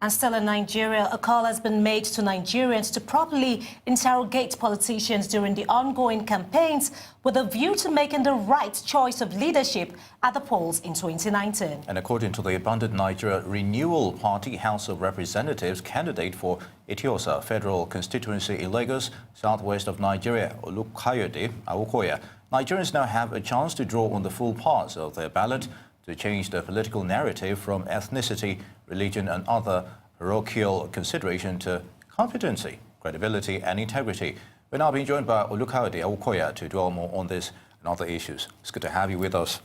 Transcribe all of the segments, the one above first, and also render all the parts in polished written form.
And still in Nigeria, a call has been made to Nigerians to properly interrogate politicians during the ongoing campaigns with a view to making the right choice of leadership at the polls in 2019. And according to the Abundant Nigeria Renewal Party House of Representatives candidate for Etiosa Federal Constituency in Lagos, southwest of Nigeria, Olukayode, Awokoya, Nigerians now have a chance to draw on the full parts of their ballot to change the political narrative from ethnicity, religion and other parochial consideration to competency, credibility and integrity. We're now being joined by Olukayode Awokoya to dwell more on this and other issues. It's good to have you with us.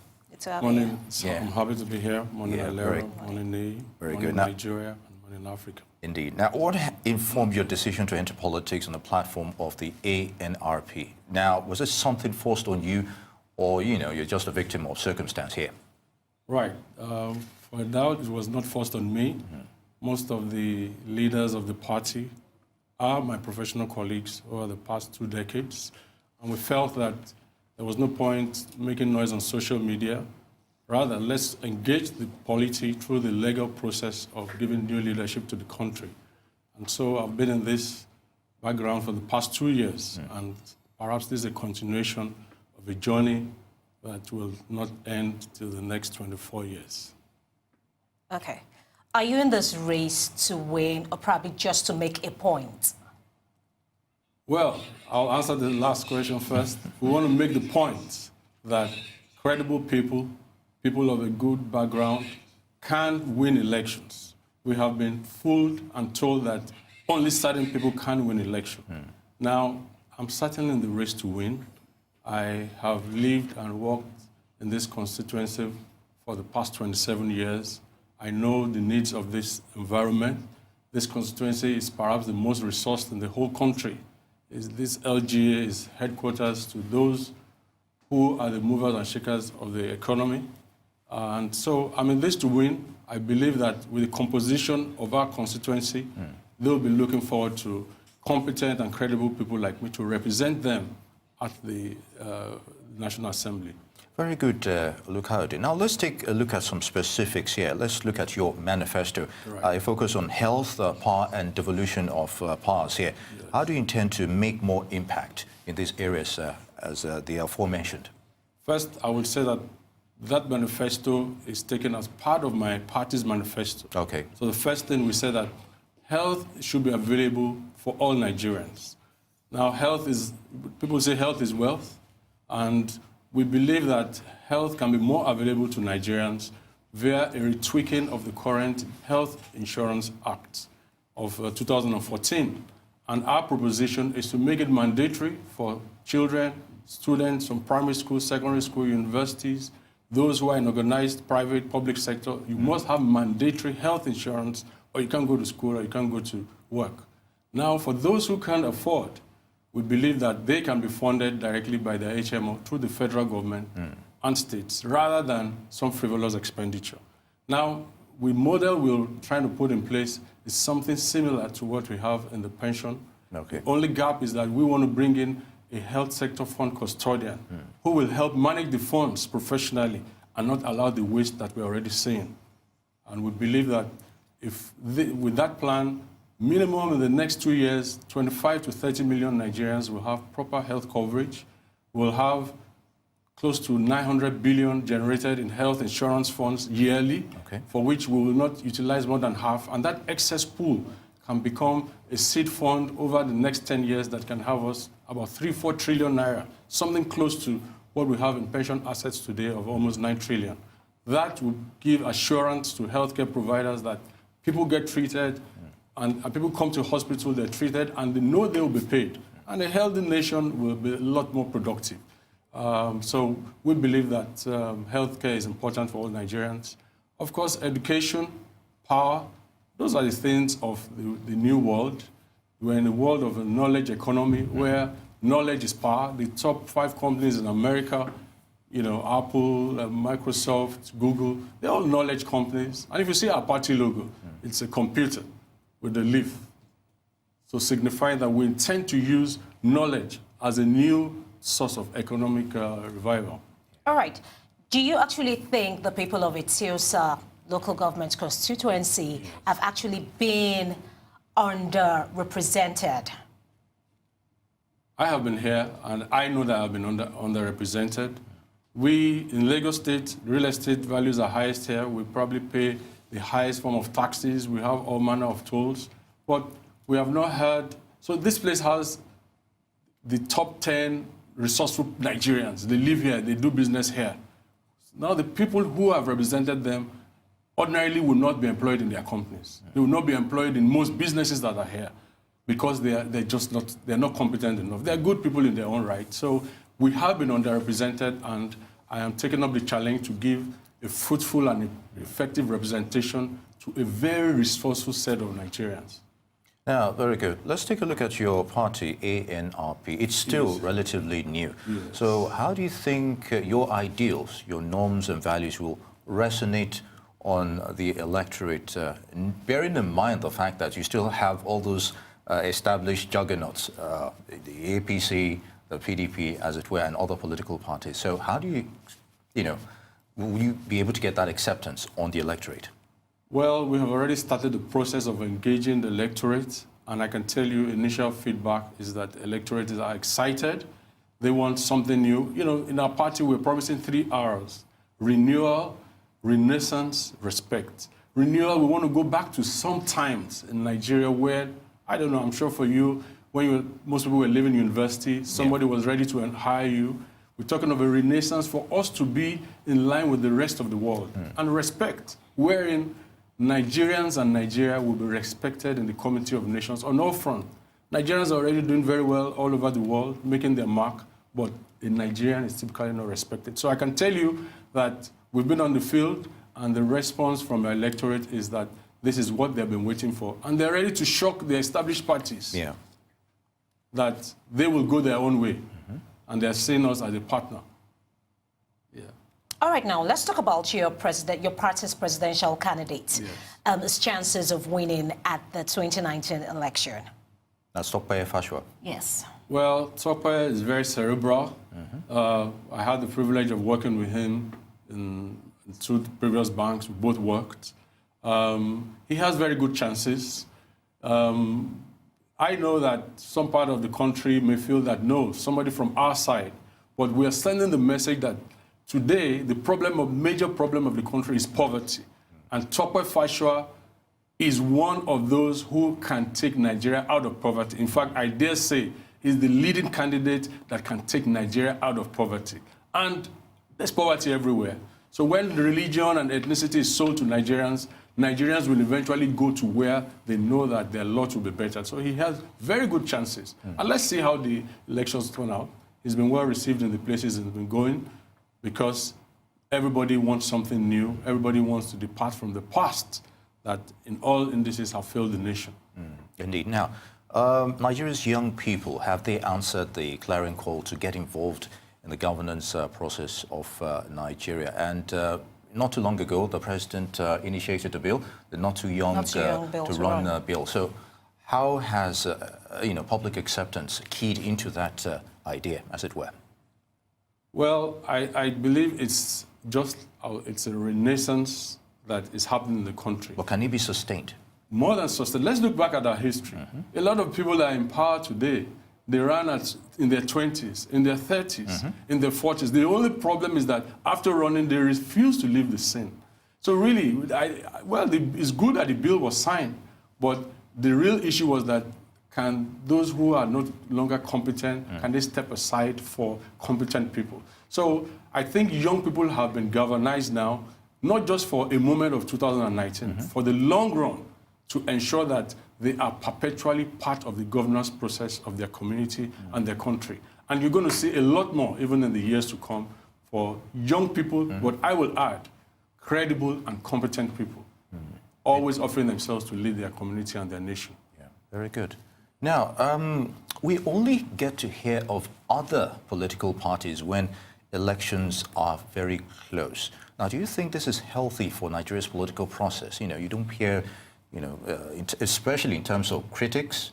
Morning. I'm happy to be here. Morning, Alera. Morning, very morning good. Nigeria, and morning, Africa. Indeed. Now, what informed your decision to enter politics on the platform of the ANRP? Now, was this something forced on you, or, you're just a victim of circumstance here? Right. For doubt, it was not forced on me. Most of the leaders of the party are my professional colleagues over the past 2 decades, and we felt that there was no point making noise on social media. Rather, let's engage the polity through the legal process of giving new leadership to the country. And so I've been in this background for the past 2 years, and perhaps this is a continuation of a journey that will not end till the next 24 years. Okay. Are you in this race to win or probably just to make a point? Well, I'll answer the last question first. We want to make the point that credible people of a good background, can win elections. We have been fooled and told that only certain people can win elections. Now, I'm certainly in the race to win. I have lived and worked in this constituency for the past 27 years. I know the needs of this environment. This constituency is perhaps the most resourced in the whole country. This LGA is headquarters to those who are the movers and shakers of the economy. And so I'm in this to win. I believe that with the composition of our constituency, they'll be looking forward to competent and credible people like me to represent them at the National Assembly. Very good, Olukayode. Now let's take a look at some specifics here. Let's look at your manifesto. Right. You focus on health, power and devolution of powers here. Yes. How do you intend to make more impact in these areas as the aforementioned? First, I would say that manifesto is taken as part of my party's manifesto. Okay. So the first thing we said that health should be available for all Nigerians. Now, people say health is wealth, and we believe that health can be more available to Nigerians via a retweaking of the current Health Insurance Act of 2014. And our proposition is to make it mandatory for children, students from primary school, secondary school, universities, those who are in organized private, public sector. You must have mandatory health insurance, or you can't go to school, or you can't go to work. Now, for those who can't afford, we believe that they can be funded directly by the HMO through the federal government and states, rather than some frivolous expenditure. Now, we're trying to put in place is something similar to what we have in the pension. Okay. The only gap is that we want to bring in a health sector fund custodian who will help manage the funds professionally and not allow the waste that we're already seeing. And we believe that with that plan, minimum in the next 2 years, 25 to 30 million Nigerians will have proper health coverage. We'll have close to 900 billion generated in health insurance funds yearly, for which we will not utilize more than half. And that excess pool can become a seed fund over the next 10 years that can have us about 3-4 trillion naira, something close to what we have in pension assets today of almost 9 trillion. That will give assurance to healthcare providers that people get treated, and people come to hospital, they're treated, and they know they will be paid. And a healthy nation will be a lot more productive. So we believe that healthcare is important for all Nigerians. Of course, education, power, those are the things of the new world. We're in a world of a knowledge economy where knowledge is power. The top 5 companies in America, Apple, Microsoft, Google, they're all knowledge companies. And if you see our party logo, it's a computer with a leaf. So signifying that we intend to use knowledge as a new source of economic revival. All right. Do you actually think the people of Etiosa local government constituency have actually been underrepresented? I have been here, and I know that I've been underrepresented. We, in Lagos State, real estate values are highest here. We probably pay the highest form of taxes. We have all manner of tolls. But we have not heard... So this place has the top 10 resourceful Nigerians. They live here. They do business here. Now, the people who have represented them ordinarily will not be employed in their companies. They will not be employed in most businesses that are here because they're not competent enough. They're good people in their own right. So we have been underrepresented, and I am taking up the challenge to give a fruitful and effective representation to a very resourceful set of Nigerians. Now, very good. Let's take a look at your party, ANRP. It's still relatively new. Yes. So how do you think your ideals, your norms and values will resonate on the electorate, bearing in mind the fact that you still have all those established juggernauts, the APC, the PDP, as it were, and other political parties? So how do you, will you be able to get that acceptance on the electorate? Well, we have already started the process of engaging the electorate, and I can tell you initial feedback is that electorates are excited. They want something new. In our party, we're promising 3 R's: renewal, renaissance, respect. Renewal, we want to go back to some times in Nigeria where, I don't know, I'm sure for you, when most people were leaving university, somebody was ready to hire you. We're talking of a renaissance for us to be in line with the rest of the world. And respect, wherein Nigerians and Nigeria will be respected in the community of nations on all fronts. Nigerians are already doing very well all over the world, making their mark, but a Nigerian is typically not respected. So I can tell you that we've been on the field, and the response from our electorate is that this is what they've been waiting for. And they're ready to shock the established parties that they will go their own way. And they're seeing us as a partner. All right, now let's talk about your party's presidential candidate, his chances of winning at the 2019 election. That's Olukayode Fashua. Yes. Well, Tope is very cerebral. I had the privilege of working with him in 2 previous banks. We both worked. He has very good chances. I know that some part of the country may feel that, no, somebody from our side, but we are sending the message that today, the major problem of the country is poverty. And Tope Fashua is one of those who can take Nigeria out of poverty. In fact, I dare say he's the leading candidate that can take Nigeria out of poverty. And there's poverty everywhere. So when religion and ethnicity is sold to Nigerians, Nigerians will eventually go to where they know that their lot will be better. So he has very good chances. And let's see how the elections turn out. He's been well received in the places he's been going, because everybody wants something new. Everybody wants to depart from the past that in all indices have failed the nation. Indeed. Now, Nigeria's young people, have they answered the clarion call to get involved in the governance process of Nigeria? And not too long ago, the president initiated a bill, the Not Too Young to Run bill. So how has public acceptance keyed into that idea, as it were? Well, I believe it's a renaissance that is happening in the country. But can it be sustained? More than sustained. Let's look back at our history. A lot of people that are in power today, they ran in their 20s, in their 30s, in their 40s. The only problem is that after running, they refuse to leave the scene. So really, it's good that the bill was signed, but the real issue was that can those who are no longer competent, can they step aside for competent people? So I think young people have been galvanized now, not just for a moment of 2019, for the long run, to ensure that they are perpetually part of the governance process of their community and their country. And you're going to see a lot more, even in the years to come, for young people, but I will add, credible and competent people, always offering themselves to lead their community and their nation. Yeah, very good. Now, we only get to hear of other political parties when elections are very close. Now, do you think this is healthy for Nigeria's political process? You don't hear, especially in terms of critics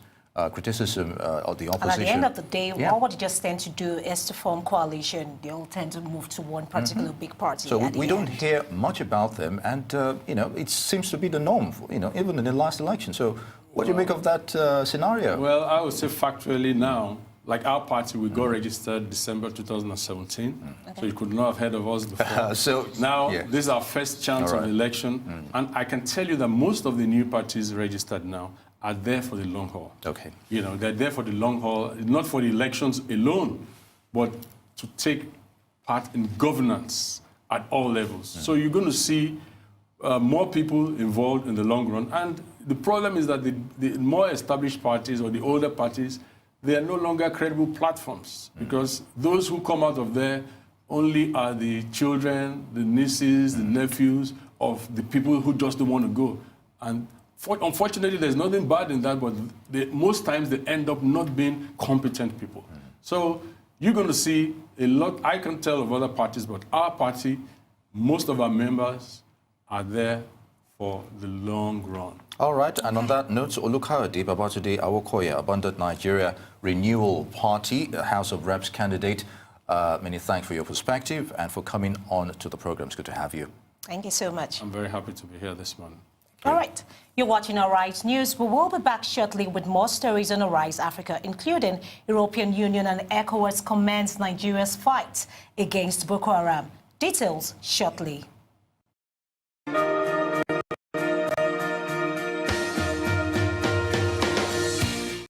criticism of the opposition. And at the end of the day, yeah. all what they just tend to do is to form coalition. They all tend to move to one particular big party. So we don't hear much about them, and you know, it seems to be the norm, you know, even in the last election. So what do you make of that scenario? Well, I would say factually now, like our party, we got registered December 2017, so you could not have heard of us before. So now, yeah. this is our first chance of election, and I can tell you that most of the new parties registered now are there for the long haul. Okay. You know, they're there for the long haul, not for the elections alone, but to take part in governance at all levels. So you're going to see more people involved in the long run. And the problem is that the more established parties or the older parties, they are no longer credible platforms because those who come out of there only are the children, the nieces, the nephews of the people who just don't want to go. And unfortunately, there's nothing bad in that, but most times they end up not being competent people. So you're going to see a lot, I can tell of other parties, but our party, most of our members are there for the long run. All right, and on that note, Olukayode Awokoya, Abundant Nigeria Renewal Party, House of Reps candidate, many thanks for your perspective and for coming on to the program. It's good to have you. Thank you so much. I'm very happy to be here this morning. All right. You're watching Arise News. We will be back shortly with more stories on Arise Africa, including European Union and ECOWAS commends Nigeria's fight against Boko Haram. Details shortly.